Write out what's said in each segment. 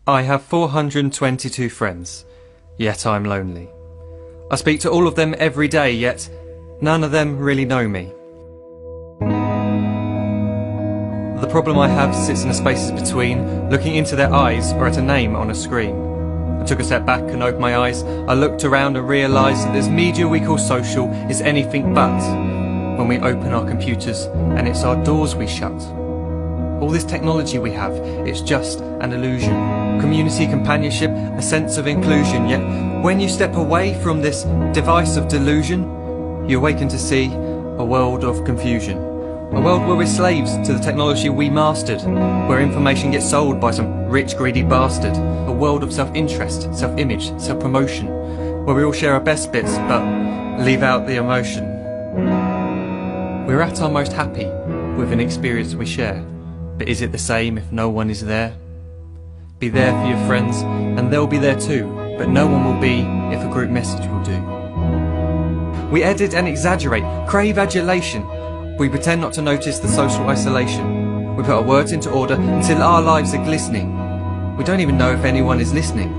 I have 422 friends, yet I'm lonely. I speak to all of them every day, yet none of them really know me. The problem I have sits in the spaces between looking into their eyes or at a name on a screen. I took a step back and opened my eyes. I looked around and realised that this media we call social is anything but when we open our computers and it's our doors we shut. All this technology we have, it's just an illusion. Community, companionship, a sense of inclusion. Yet when you step away from this device of delusion, you awaken to see a world of confusion. A world where we're slaves to the technology we mastered, where information gets sold by some rich, greedy bastard. A world of self-interest, self-image, self-promotion, where we all share our best bits but leave out the emotion. We're at our most happy with an experience we share. But is it the same if no one is there? Be there for your friends and they'll be there too, but no one will be if a group message will do. We edit and exaggerate, crave adulation. We pretend not to notice the social isolation. We put our words into order until our lives are glistening. We don't even know if anyone is listening.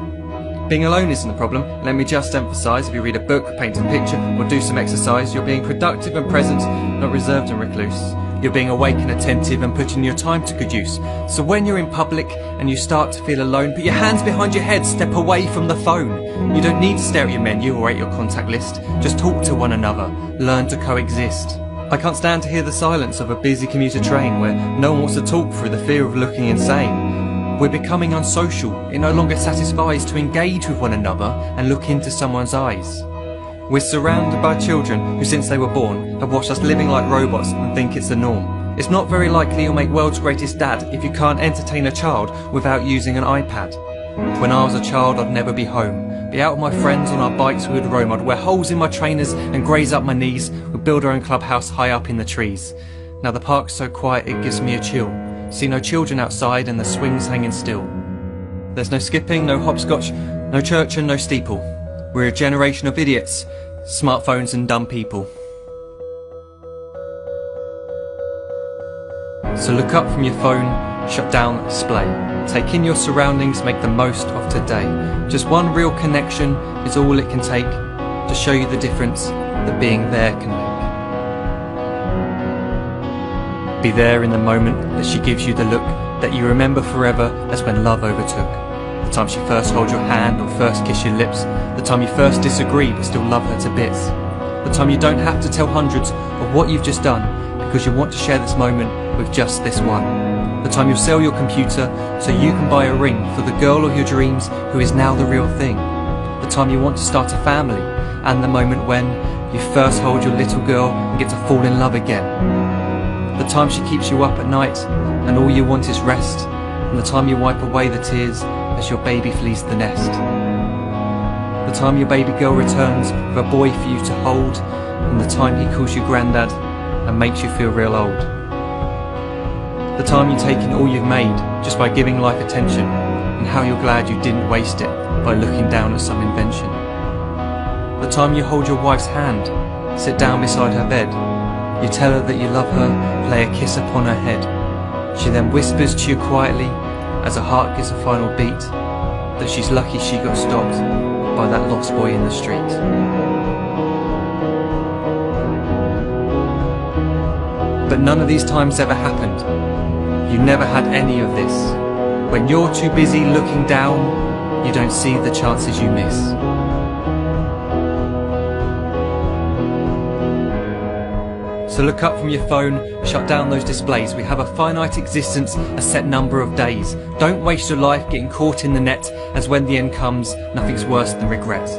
Being alone isn't the problem. Let me just emphasise, if you read a book, paint a picture or do some exercise, you're being productive and present, not reserved and recluse. You're being awake and attentive and putting your time to good use. So when you're in public and you start to feel alone, put your hands behind your head, step away from the phone. You don't need to stare at your menu or at your contact list. Just talk to one another, learn to coexist. I can't stand to hear the silence of a busy commuter train where no one wants to talk through the fear of looking insane. We're becoming unsocial. It no longer satisfies to engage with one another and look into someone's eyes. We're surrounded by children who, since they were born, have watched us living like robots and think it's the norm. It's not very likely you'll make world's greatest dad if you can't entertain a child without using an iPad. When I was a child, I'd never be home. Be out with my friends on our bikes, we would roam. I'd wear holes in my trainers and graze up my knees. We'd build our own clubhouse high up in the trees. Now the park's so quiet it gives me a chill. See no children outside and the swings hanging still. There's no skipping, no hopscotch, no church and no steeple. We're a generation of idiots, smartphones and dumb people. So look up from your phone, shut down the display. Take in your surroundings, make the most of today. Just one real connection is all it can take to show you the difference that being there can make. Be there in the moment that she gives you the look that you remember forever as when love overtook. The time she first holds your hand or first kiss your lips. The time you first disagree but still love her to bits. The time you don't have to tell hundreds of what you've just done because you want to share this moment with just this one. The time you'll sell your computer so you can buy a ring for the girl of your dreams who is now the real thing. The time you want to start a family and the moment when you first hold your little girl and get to fall in love again. The time she keeps you up at night and all you want is rest. And the time you wipe away the tears as your baby flees the nest. The time your baby girl returns with a boy for you to hold, and the time he calls you granddad and makes you feel real old. The time you take in all you've made just by giving life attention, and how you're glad you didn't waste it by looking down at some invention. The time you hold your wife's hand, sit down beside her bed, you tell her that you love her, lay a kiss upon her head. She then whispers to you quietly as her heart gives a final beat that she's lucky she got stopped by that lost boy in the street. But none of these times ever happened. You never had any of this. When you're too busy looking down, you don't see the chances you miss. So look up from your phone, shut down those displays. We have a finite existence, a set number of days. Don't waste your life getting caught in the net, as when the end comes, nothing's worse than regret.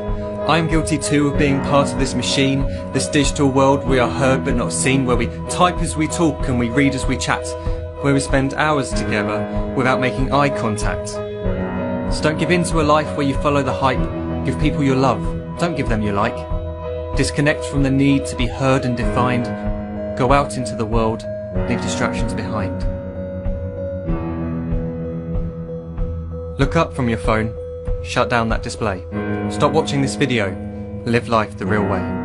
I am guilty too of being part of this machine, this digital world we are heard but not seen, where we type as we talk and we read as we chat, where we spend hours together without making eye contact. So don't give in to a life where you follow the hype. Give people your love, don't give them your like. Disconnect from the need to be heard and defined. Go out into the world, leave distractions behind. Look up from your phone, shut down that display. Stop watching this video, live life the real way.